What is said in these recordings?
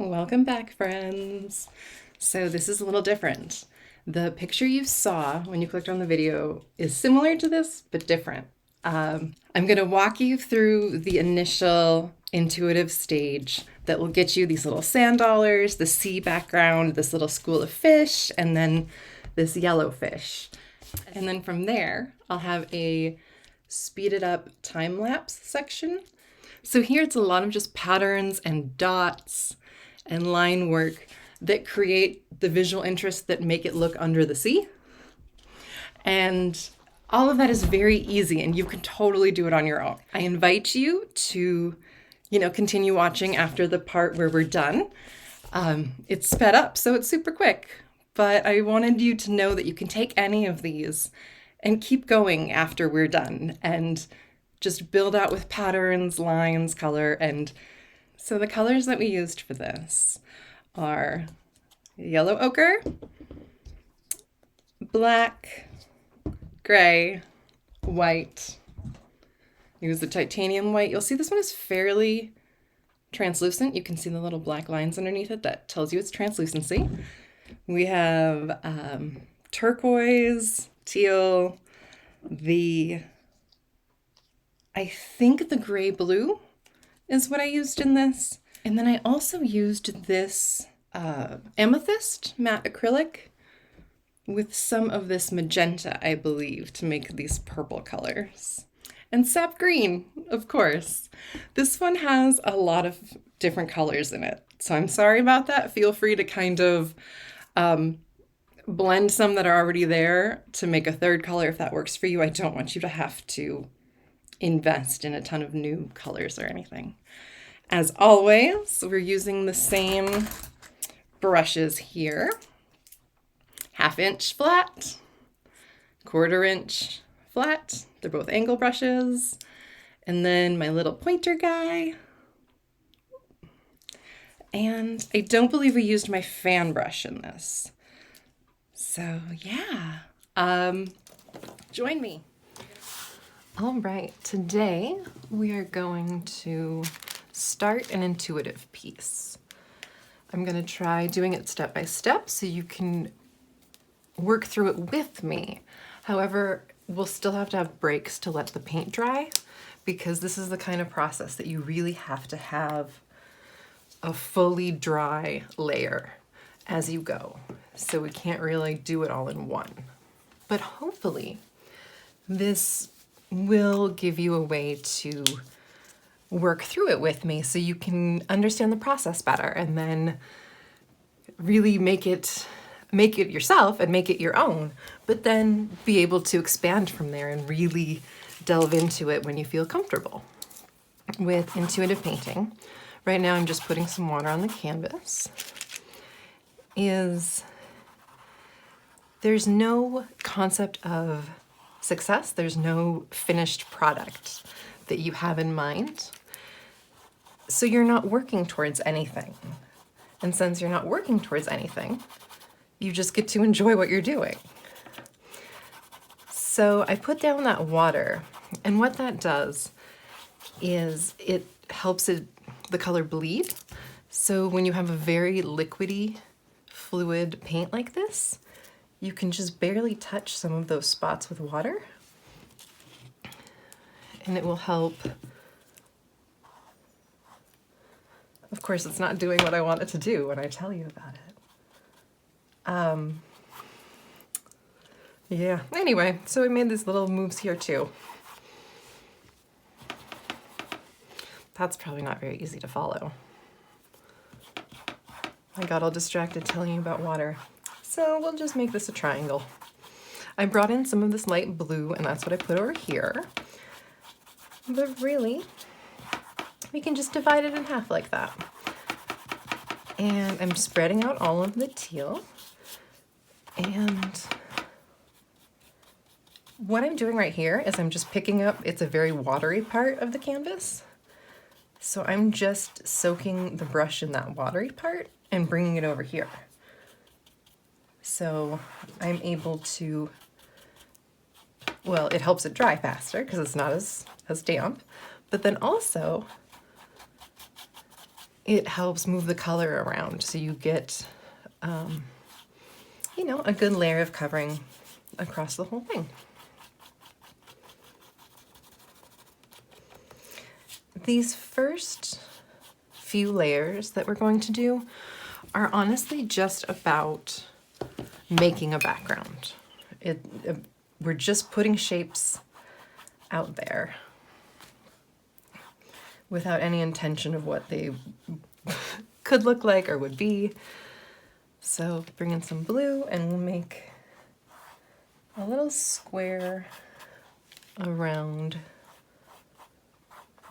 Welcome back, friends. So this is a little different. The picture you saw when you clicked on the video is similar to this, but different. I'm going to walk you through the initial intuitive stage that will get you these little sand dollars, the sea background, this little school of fish, and then this yellow fish. And then from there, I'll have a speeded up time lapse section. So here it's a lot of just patterns and dots and line work that create the visual interest that make it look under the sea. And all of that is very easy and you can totally do it on your own. I invite you to, continue watching after the part where we're done. It's sped up, so it's super quick. But I wanted you to know that you can take any of these and keep going after we're done and just build out with patterns, lines, color. And so the colors that we used for this are yellow ochre, black, gray, white. Use the titanium white. You'll see this one is fairly translucent. You can see the little black lines underneath it. That tells you it's translucency. We have turquoise, teal, I think the gray blue is what I used in this. And then I also used this amethyst matte acrylic with some of this magenta, I believe, to make these purple colors. And sap green, of course. This one has a lot of different colors in it. So I'm sorry about that. Feel free to kind of blend some that are already there to make a third color if that works for you. I don't want you to have to invest in a ton of new colors or anything. As always, we're using the same brushes here. 1/2 inch flat, 1/4 inch flat. They're both angle brushes. And then my little pointer guy. And I don't believe we used my fan brush in this. So yeah, join me. All right, today we are going to start an intuitive piece. I'm going to try doing it step by step so you can work through it with me. However, we'll still have to have breaks to let the paint dry because this is the kind of process that you really have to have a fully dry layer as you go. So we can't really do it all in one. But hopefully this will give you a way to work through it with me so you can understand the process better and then really make it yourself and make it your own, but then be able to expand from there and really delve into it when you feel comfortable. With intuitive painting, right now I'm just putting some water on the canvas. There's no concept of success, there's no finished product that you have in mind. So you're not working towards anything. And since you're not working towards anything, you just get to enjoy what you're doing. So I put down that water, and what that does is it helps the color bleed. So when you have a very liquidy, fluid paint like this, you can just barely touch some of those spots with water, and it will help. Of course, it's not doing what I want it to do when I tell you about it. Yeah, anyway, so I made these little moves here too. That's probably not very easy to follow. I got all distracted telling you about water. So we'll just make this a triangle. I brought in some of this light blue and that's what I put over here. But really, we can just divide it in half like that. And I'm spreading out all of the teal. And what I'm doing right here is I'm just picking up, it's a very watery part of the canvas. So I'm just soaking the brush in that watery part and bringing it over here. So I'm able to, well, it helps it dry faster because it's not as damp, but then also it helps move the color around so you get, you know, a good layer of covering across the whole thing. These first few layers that we're going to do are honestly just about making a background. We're just putting shapes out there without any intention of what they could look like or would be. So bring in some blue and we'll make a little square around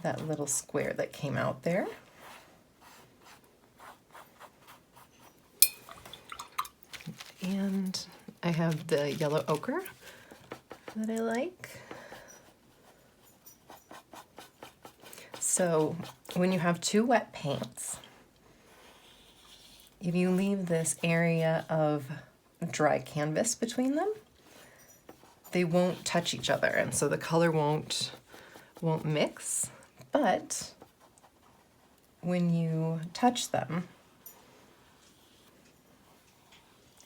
that little square that came out there. And I have the yellow ochre that I like. So when you have two wet paints, if you leave this area of dry canvas between them, they won't touch each other, and so the color won't mix. But when you touch them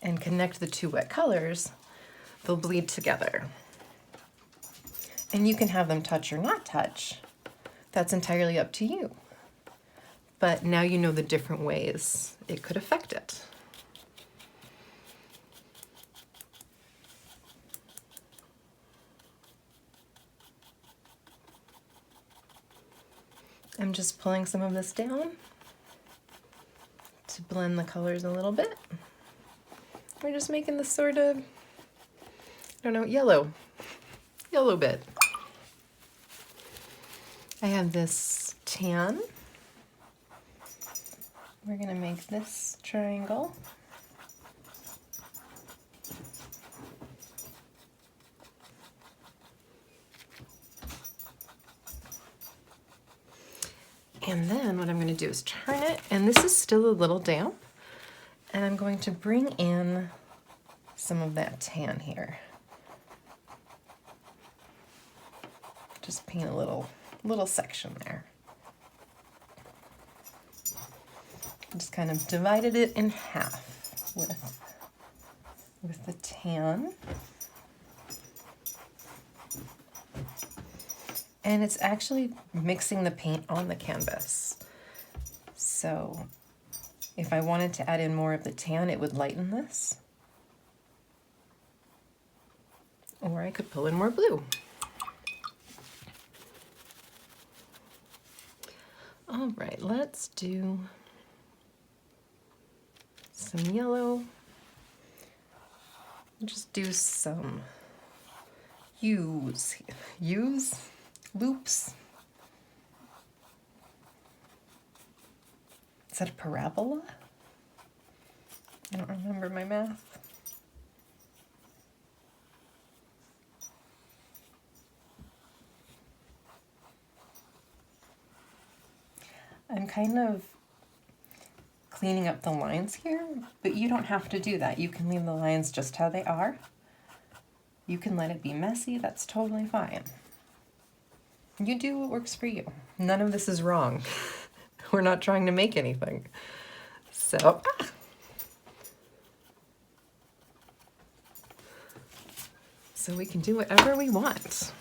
and connect the two wet colors, they'll bleed together. And you can have them touch or not touch. That's entirely up to you. But now you know the different ways it could affect it. I'm just pulling some of this down to blend the colors a little bit. We're just making this sort of, I don't know, yellow bit. I have this tan. We're gonna make this triangle. And then what I'm going to do is turn it, and this is still a little damp, and I'm going to bring in some of that tan here. Just paint a little section there. Just kind of divided it in half with the tan. And it's actually mixing the paint on the canvas. So if I wanted to add in more of the tan, it would lighten this. Or I could pull in more blue. All right, let's do some yellow. Just do some hues. Loops. Is that a parabola? I don't remember my math. I'm kind of cleaning up the lines here, but you don't have to do that. You can leave the lines just how they are. You can let it be messy, that's totally fine. You do what works for you. None of this is wrong. We're not trying to make anything. So, so we can do whatever we want.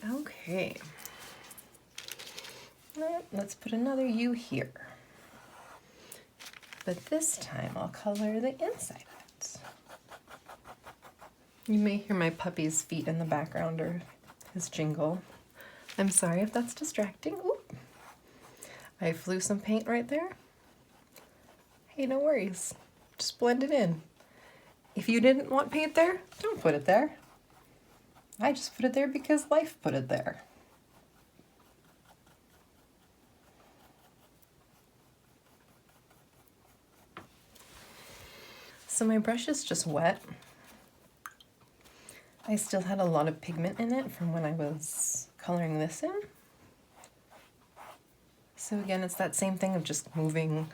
Okay. Let's put another U here. But this time I'll color the inside of it. You may hear my puppy's feet in the background or his jingle. I'm sorry if that's distracting. Oop. I flew some paint right there. Hey, no worries. Just blend it in. If you didn't want paint there, don't put it there. I just put it there because life put it there. So my brush is just wet. I still had a lot of pigment in it from when I was coloring this in. So again, it's that same thing of just moving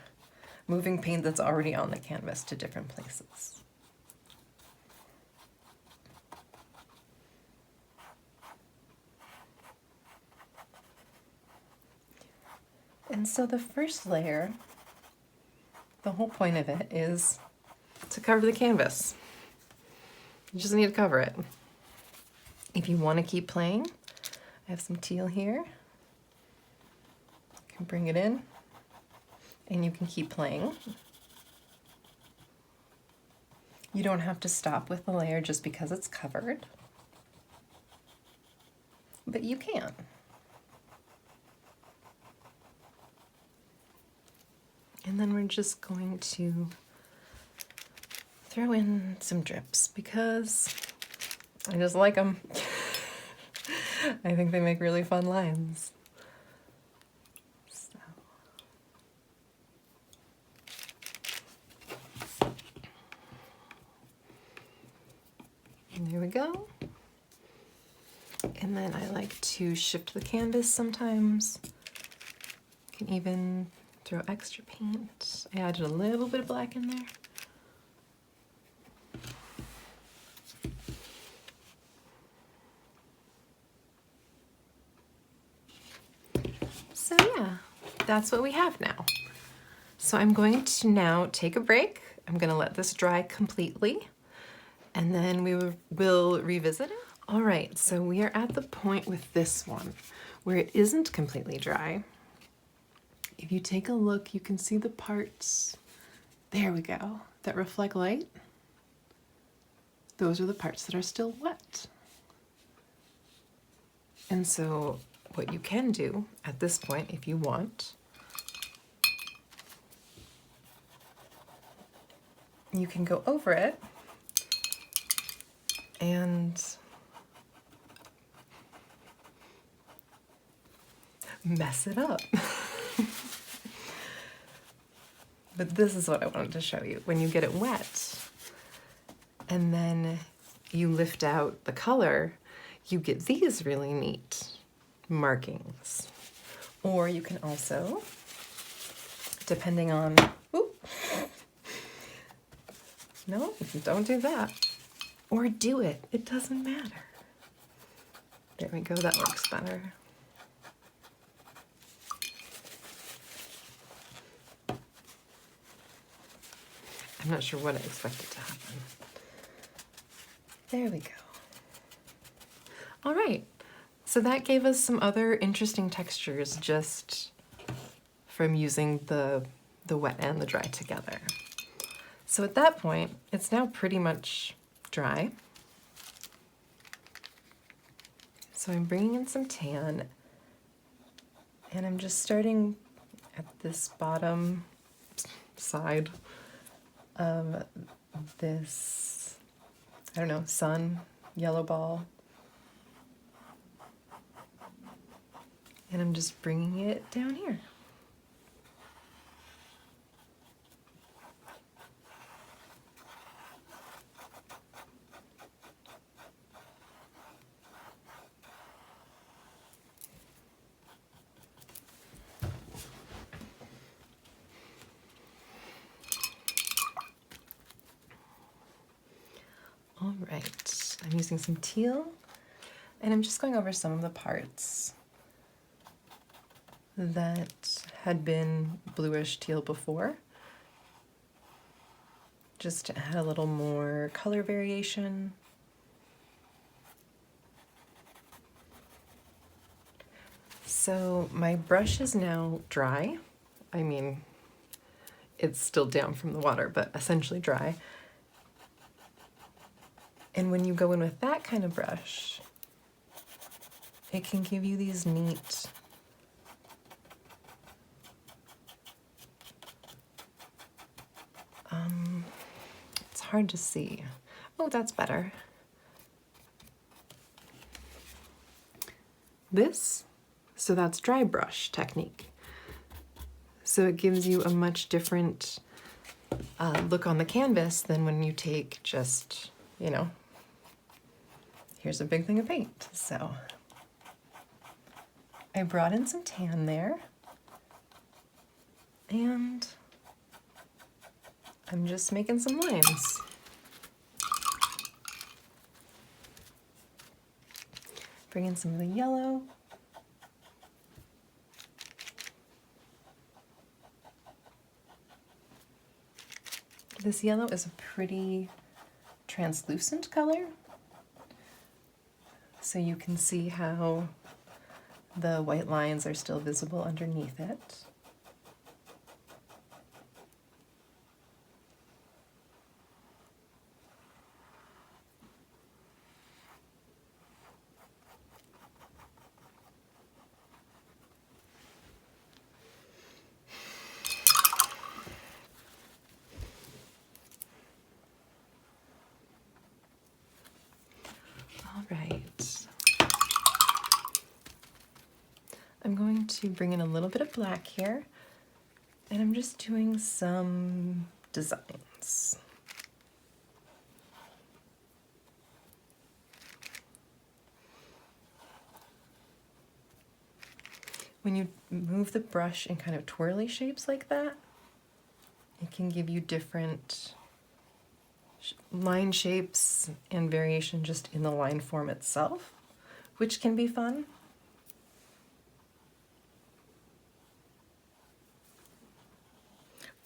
paint that's already on the canvas to different places. And so the first layer, the whole point of it is to cover the canvas. You just need to cover it. If you want to keep playing, I have some teal here. You can bring it in and you can keep playing. You don't have to stop with the layer just because it's covered, but you can. And then we're just going to throw in some drips because I just like them. I think they make really fun lines. So. And there we go. And then I like to shift the canvas sometimes. You can even throw extra paint. I added a little bit of black in there. So yeah, that's what we have now. So I'm going to now take a break. I'm going to let this dry completely, and then we will revisit it. All right, so we are at the point with this one where it isn't completely dry. If you take a look, you can see the parts, there we go, that reflect light. Those are the parts that are still wet. And so what you can do at this point, if you want, you can go over it and mess it up. But this is what I wanted to show you. When you get it wet and then you lift out the color, you get these really neat markings. Or you can also, depending on, ooh, no, don't do that. Or do it, it doesn't matter. There we go, that works better. I'm not sure what I expected to happen. There we go. All right, so that gave us some other interesting textures just from using the wet and the dry together. So at that point, it's now pretty much dry. So I'm bringing in some tan, and I'm just starting at this bottom side of this, I don't know, sun yellow ball. And I'm just bringing it down here. All right, I'm using some teal, and I'm just going over some of the parts that had been bluish teal before, just to add a little more color variation. So my brush is now dry. I mean, it's still down from the water, but essentially dry. And when you go in with that kind of brush, it can give you these neat it's hard to see. Oh, that's better. So that's dry brush technique. So it gives you a much different look on the canvas than when you take just, you know, here's a big thing of paint. So I brought in some tan there, and I'm just making some lines. Bring in some of the yellow. This yellow is a pretty translucent color, so you can see how the white lines are still visible underneath it. All right. I'm going to bring in a little bit of black here, and I'm just doing some designs. When you move the brush in kind of twirly shapes like that, it can give you different line shapes and variation just in the line form itself, which can be fun.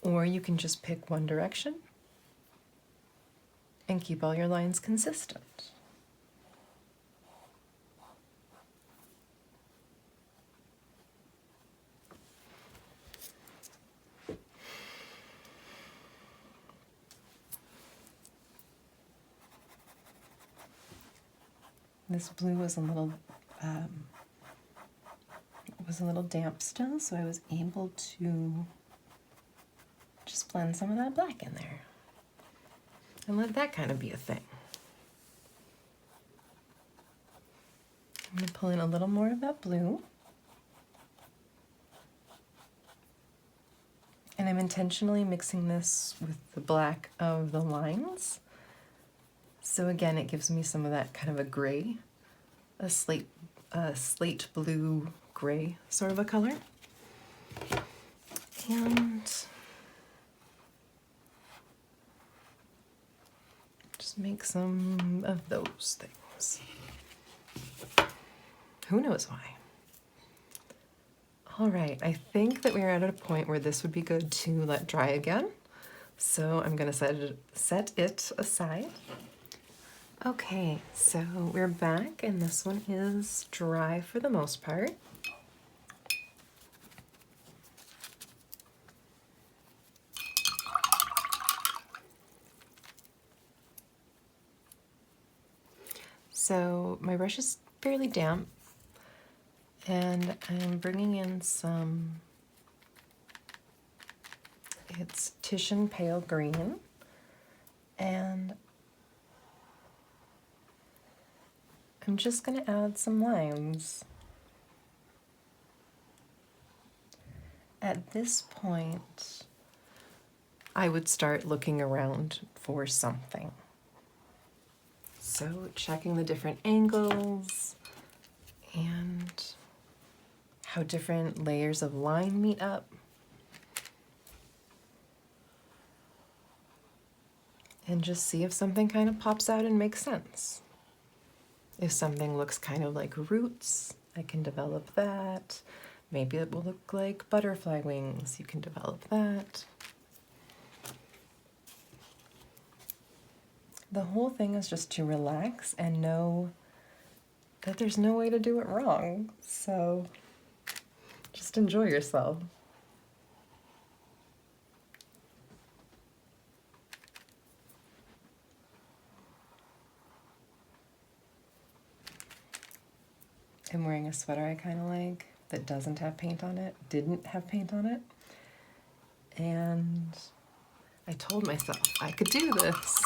Or you can just pick one direction and keep all your lines consistent. This blue was a little damp still, so I was able to just blend some of that black in there and let that kind of be a thing. I'm going to pull in a little more of that blue, and I'm intentionally mixing this with the black of the lines. So again, it gives me some of that kind of a gray, a slate blue gray sort of a color. And just make some of those things. Who knows why? All right, I think that we're at a point where this would be good to let dry again. So I'm gonna set it aside. Okay, so we're back, and this one is dry for the most part. So my brush is fairly damp, and I'm bringing in it's Titian Pale Green, and I'm just going to add some lines. At this point, I would start looking around for something. So checking the different angles and how different layers of line meet up. And just see if something kind of pops out and makes sense. If something looks kind of like roots, I can develop that. Maybe it will look like butterfly wings. You can develop that. The whole thing is just to relax and know that there's no way to do it wrong. So just enjoy yourself. I'm wearing a sweater I kind of like that doesn't have paint on it, didn't have paint on it. And I told myself I could do this.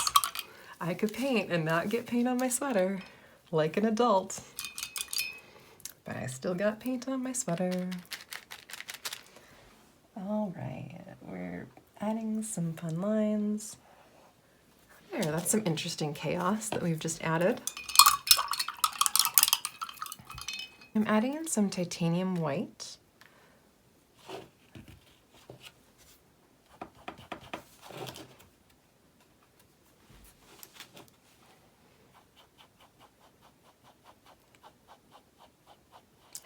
I could paint and not get paint on my sweater like an adult. But I still got paint on my sweater. All right, we're adding some fun lines. There, that's some interesting chaos that we've just added. I'm adding in some titanium white.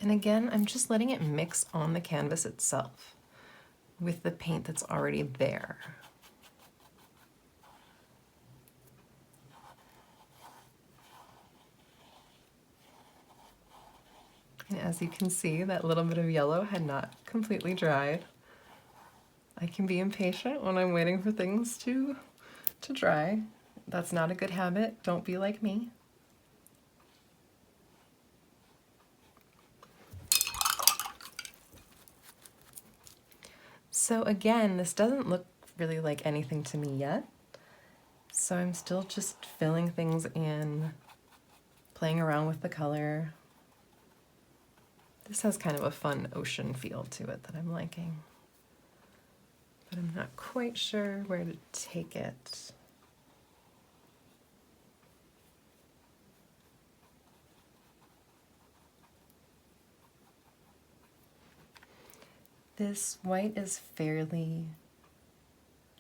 And again, I'm just letting it mix on the canvas itself with the paint that's already there. As you can see, that little bit of yellow had not completely dried. I can be impatient when I'm waiting for things to dry. That's not a good habit. Don't be like me. So again, this doesn't look really like anything to me yet. So I'm still just filling things in, playing around with the color. This has kind of a fun ocean feel to it that I'm liking, but I'm not quite sure where to take it. This white is fairly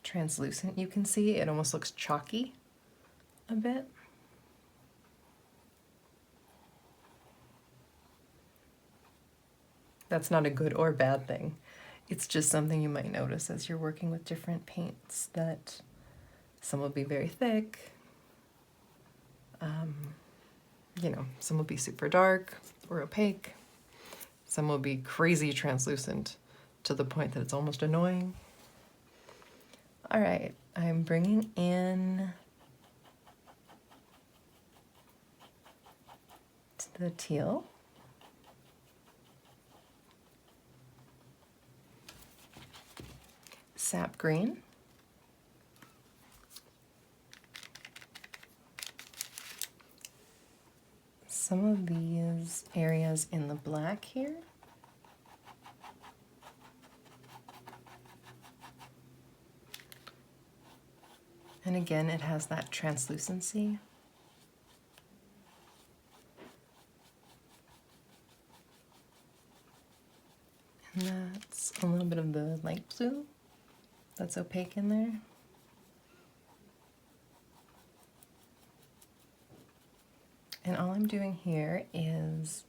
translucent. You can see it almost looks chalky a bit. That's not a good or bad thing. It's just something you might notice as you're working with different paints, that some will be very thick, you know, some will be super dark or opaque, some will be crazy translucent to the point that it's almost annoying. All right, I'm bringing in the teal. Sap green. Some of these areas in the black here. And again, it has that translucency. And that's a little bit of the light blue that's opaque in there. And all I'm doing here is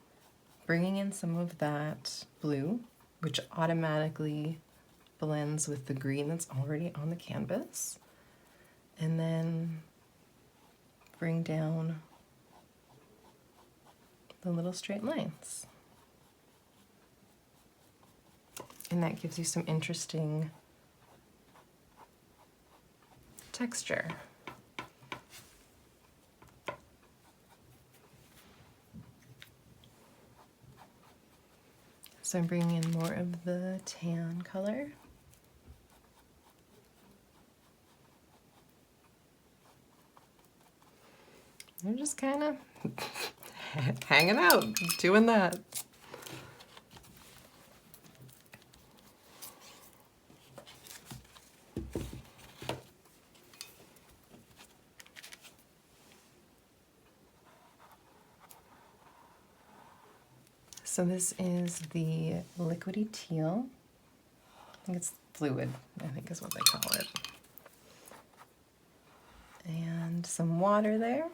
bringing in some of that blue, which automatically blends with the green that's already on the canvas, and then bring down the little straight lines. And that gives you some interesting texture. So I'm bringing in more of the tan color. They're just kind of hanging out, doing that. So this is the liquidy teal. I think it's fluid, I think is what they call it. And some water there.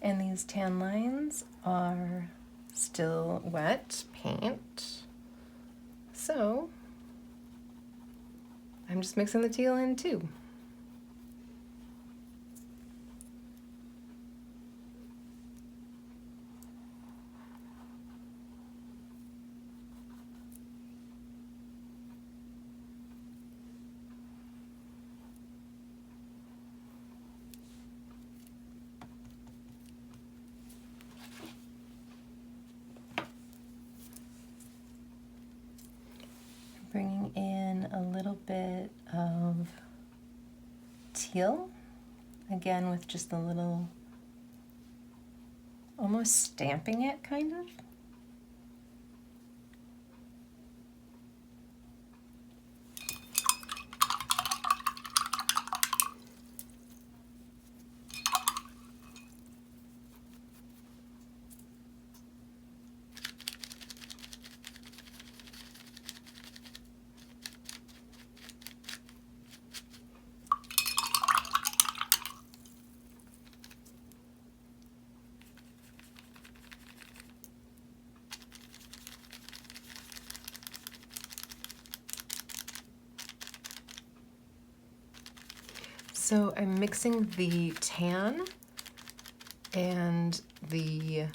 And these tan lines are still wet paint. So I'm just mixing the teal in too. Bringing in a little bit of teal, again with just a little, almost stamping it kind of. So I'm mixing the tan and the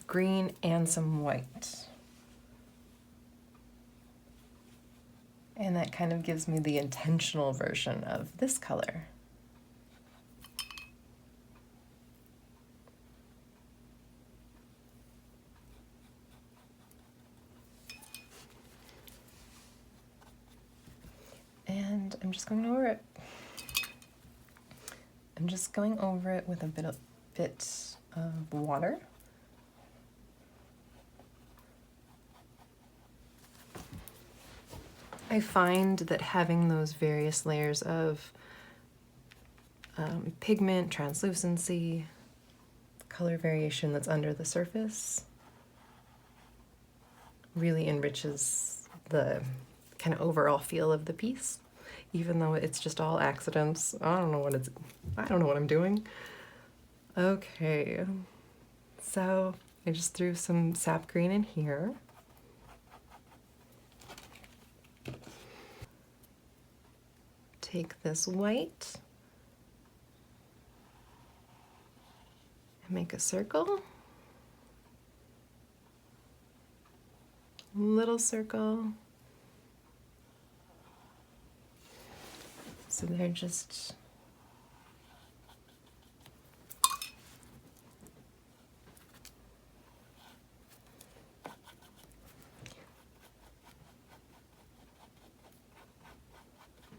green and some white. And that kind of gives me the intentional version of this color. And I'm just going over it. I'm just going over it with a bit of water. I find that having those various layers of pigment, translucency, color variation that's under the surface really enriches the kind of overall feel of the piece, even though it's just all accidents. I don't know what I'm doing. Okay, so I just threw some sap green in here. Take this white and make a circle. Little circle. So they're just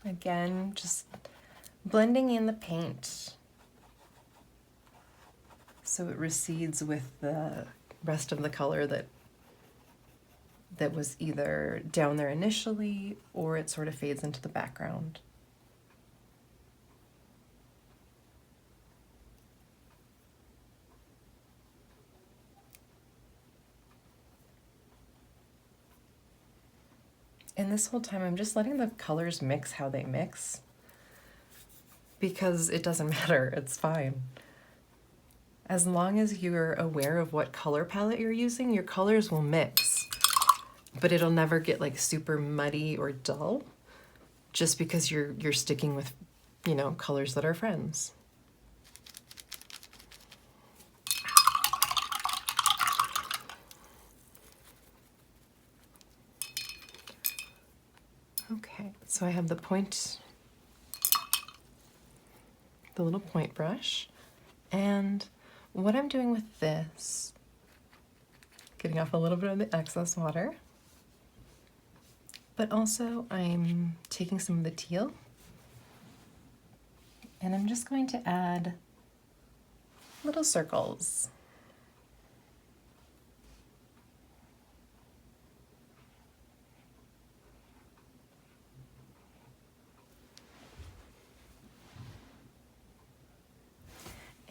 again, just blending in the paint so it recedes with the rest of the color that was either down there initially or it sort of fades into the background. And this whole time I'm just letting the colors mix how they mix, because it doesn't matter, it's fine. As long as you're aware of what color palette you're using, your colors will mix, but it'll never get like super muddy or dull just because you're sticking with, you know, colors that are friends. Okay, so I have the little point brush, and what I'm doing with this, getting off a little bit of the excess water, but also I'm taking some of the teal, and I'm just going to add little circles.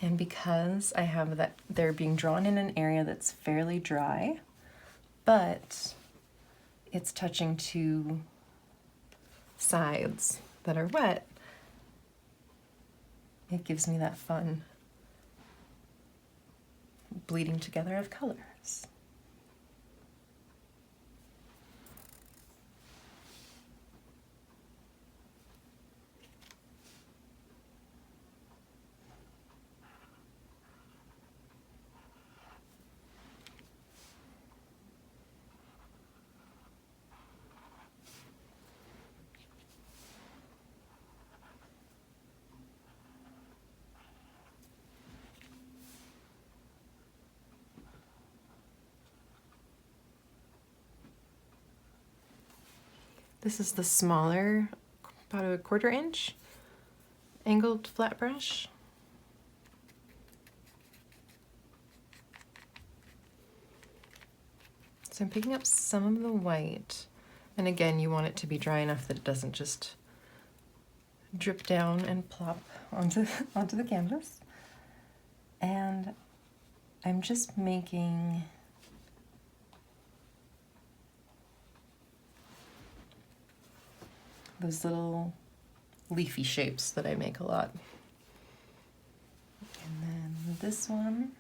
And because I have that, they're being drawn in an area that's fairly dry, but it's touching two sides that are wet, it gives me that fun bleeding together of colors. This is the smaller, about a 1/4 inch angled flat brush. So I'm picking up some of the white, and again, you want it to be dry enough that it doesn't just drip down and plop onto the canvas. And I'm just making those little leafy shapes that I make a lot. And then this one,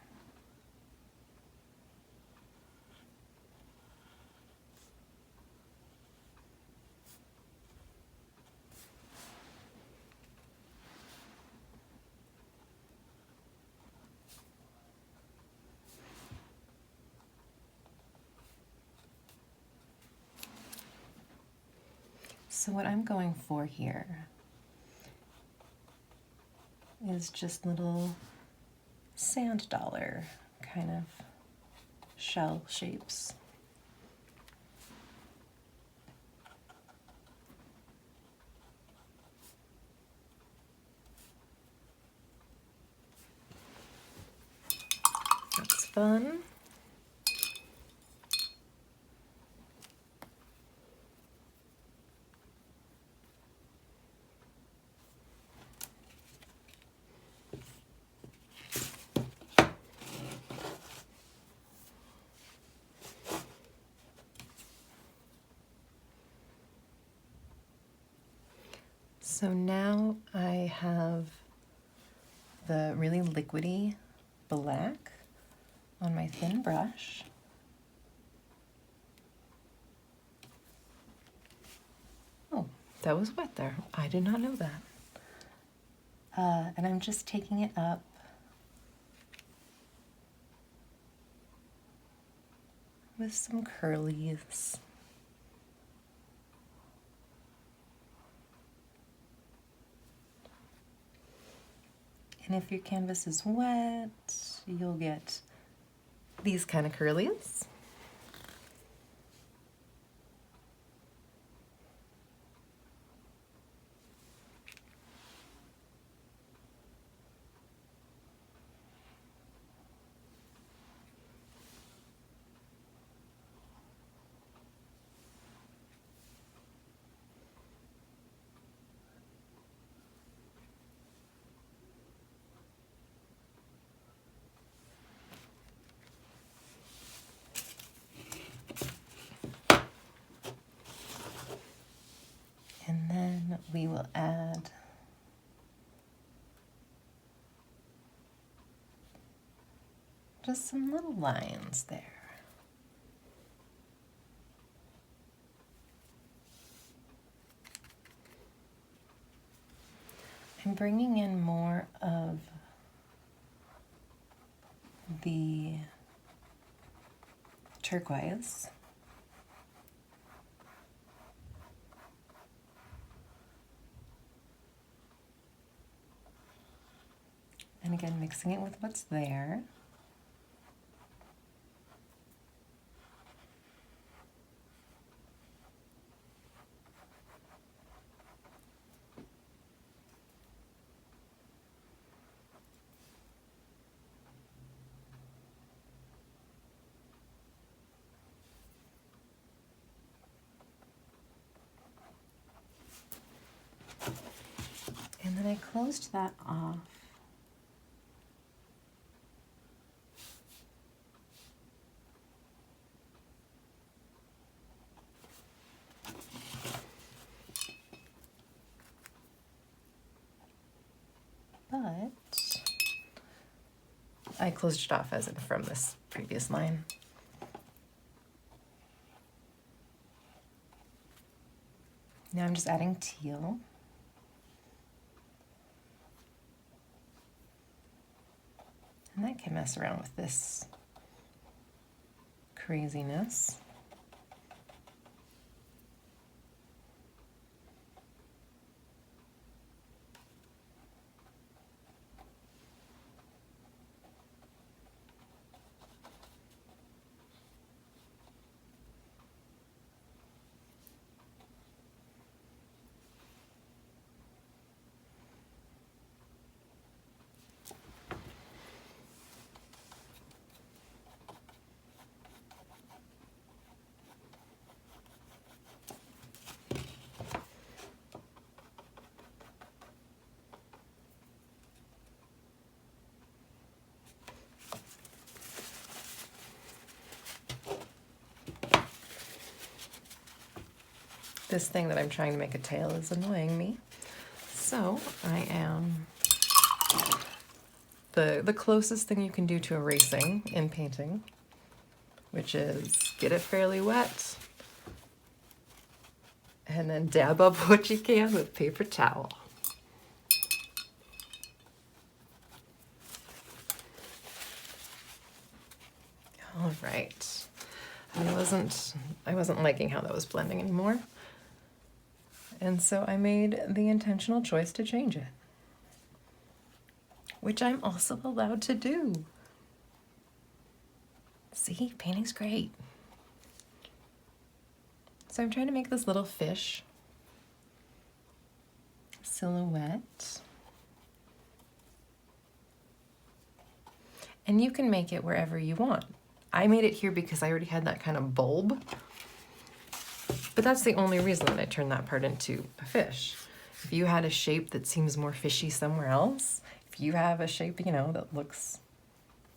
So what I'm going for here is just little sand dollar kind of shell shapes. That's fun. So now I have the really liquidy black on my thin brush. Oh, that was wet there. I did not know that. And I'm just taking it up with some curlies. And if your canvas is wet, you'll get these kind of curlies. And then we will add just some little lines there. I'm bringing in more of the turquoise. And again, mixing it with what's there. And then I closed that off. But I closed it off as in from this previous line. Now I'm just adding teal. And that can mess around with this craziness. This thing that I'm trying to make a tail is annoying me. So I am, the closest thing you can do to erasing in painting, which is get it fairly wet and then dab up what you can with paper towel. All right. I wasn't liking how that was blending anymore. And so I made the intentional choice to change it, which I'm also allowed to do. See, painting's great. So I'm trying to make this little fish silhouette. And you can make it wherever you want. I made it here because I already had that kind of bulb, but that's the only reason that I turned that part into a fish. If you had a shape that seems more fishy somewhere else, if you have a shape, you know, that looks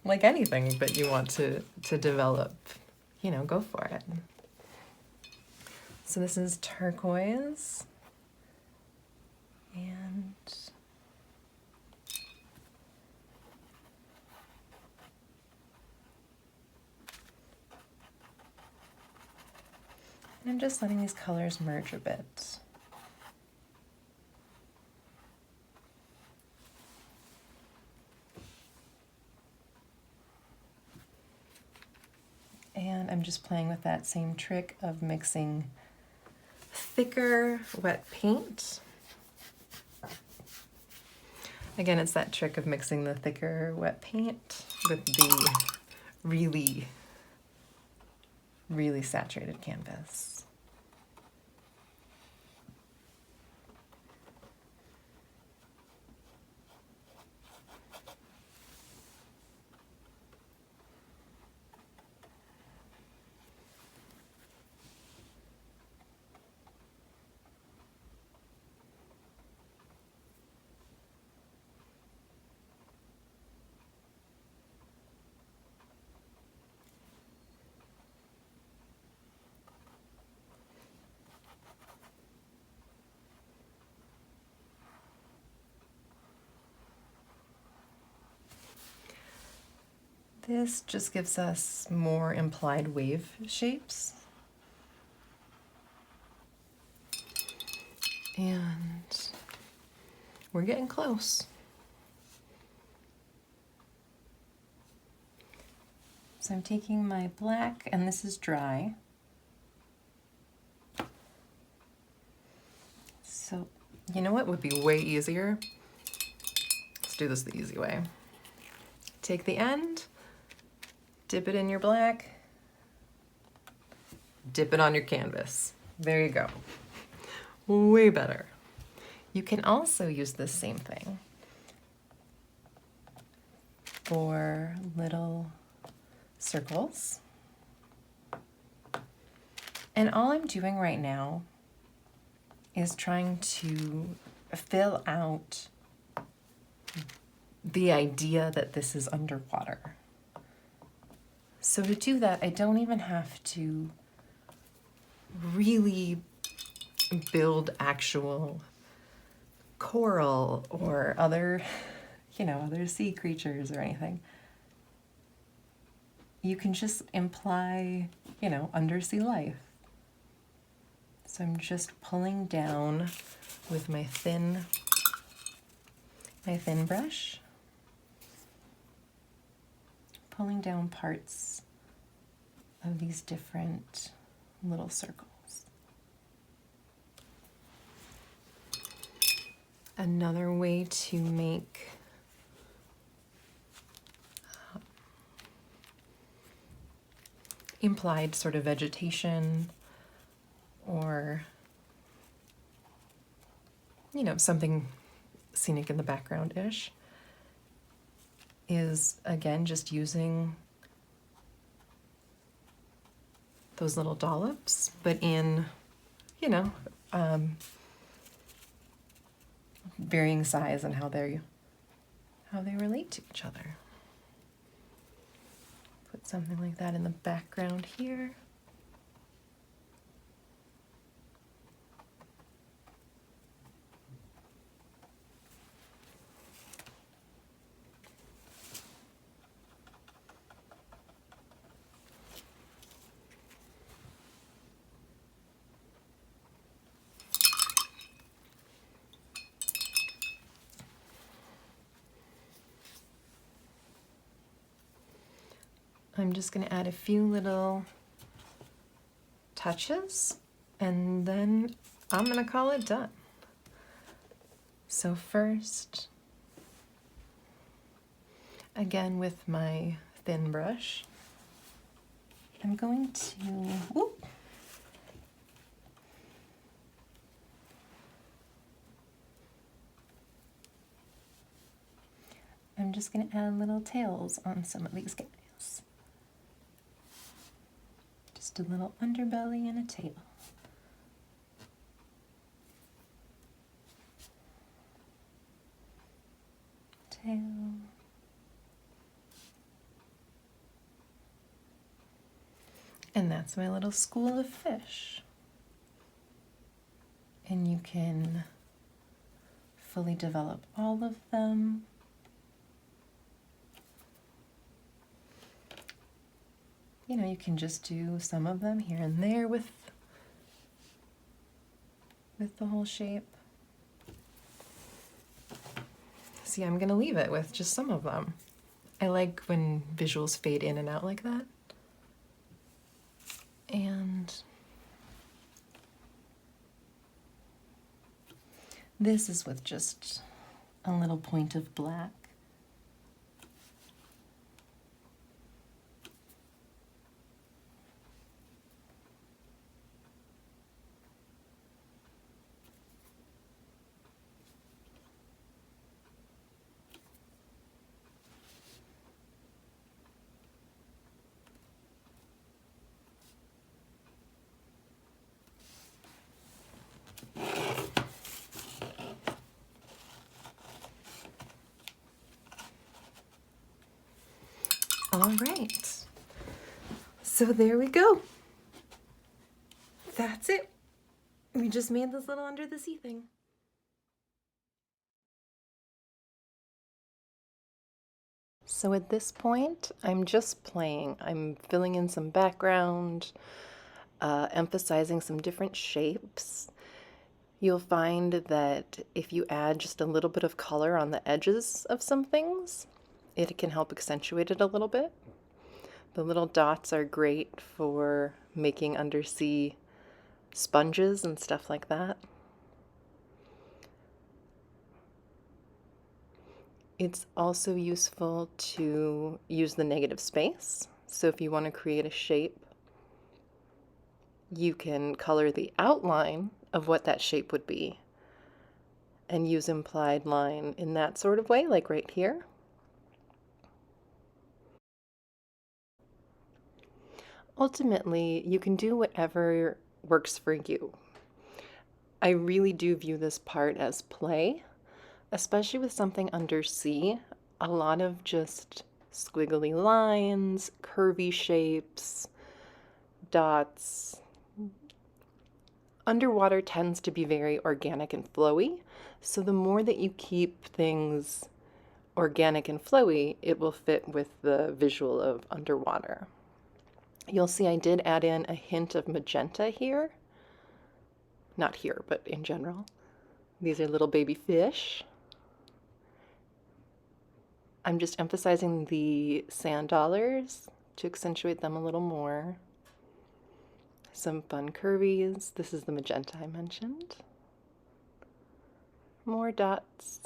like anything but you want to develop, you know, go for it. So this is turquoise, and I'm just letting these colors merge a bit. And I'm just playing with that same trick of mixing thicker wet paint. Again, it's that trick of mixing the thicker wet paint with the really, really saturated canvas. This just gives us more implied wave shapes. And we're getting close. So I'm taking my black, and this is dry. So, you know what would be way easier? Let's do this the easy way. Take the end, dip it in your black, dip it on your canvas. There you go. Way better. You can also use this same thing for little circles. And all I'm doing right now is trying to fill out the idea that this is underwater. So to do that, I don't even have to really build actual coral or other, you know, other sea creatures or anything. You can just imply, you know, undersea life. So I'm just pulling down with my thin brush, pulling down parts of these different little circles. Another way to make implied sort of vegetation or, you know, something scenic in the background-ish is, again, just using those little dollops, but in, you know, varying size and how they relate to each other. Put something like that in the background here. I'm just going to add a few little touches, and then I'm gonna call it done. So first, again with my thin brush, I'm going to, whoop, I'm just going to add little tails on some of these guys. Just a little underbelly and a tail. Tail. And that's my little school of fish. And you can fully develop all of them. You know, you can just do some of them here and there with the whole shape. See, I'm gonna leave it with just some of them. I like when visuals fade in and out like that. And this is with just a little point of black. All right, so there we go. That's it. We just made this little under the sea thing. So at this point, I'm just playing. I'm filling in some background, emphasizing some different shapes. You'll find that if you add just a little bit of color on the edges of some things, it can help accentuate it a little bit. The little dots are great for making undersea sponges and stuff like that. It's also useful to use the negative space. So if you want to create a shape, you can color the outline of what that shape would be and use implied line in that sort of way, like right here. Ultimately, you can do whatever works for you. I really do view this part as play, especially with something undersea. A lot of just squiggly lines, curvy shapes, dots. Underwater tends to be very organic and flowy, so the more that you keep things organic and flowy, it will fit with the visual of underwater. You'll see I did add in a hint of magenta here. Not here, but in general. These are little baby fish. I'm just emphasizing the sand dollars to accentuate them a little more. Some fun curvies. This is the magenta I mentioned. More dots.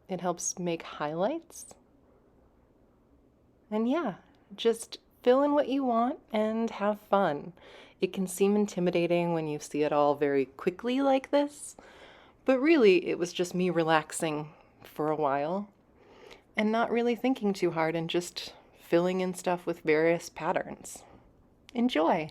It helps make highlights. And yeah, just fill in what you want and have fun. It can seem intimidating when you see it all very quickly like this, but really it was just me relaxing for a while and not really thinking too hard and just filling in stuff with various patterns. Enjoy!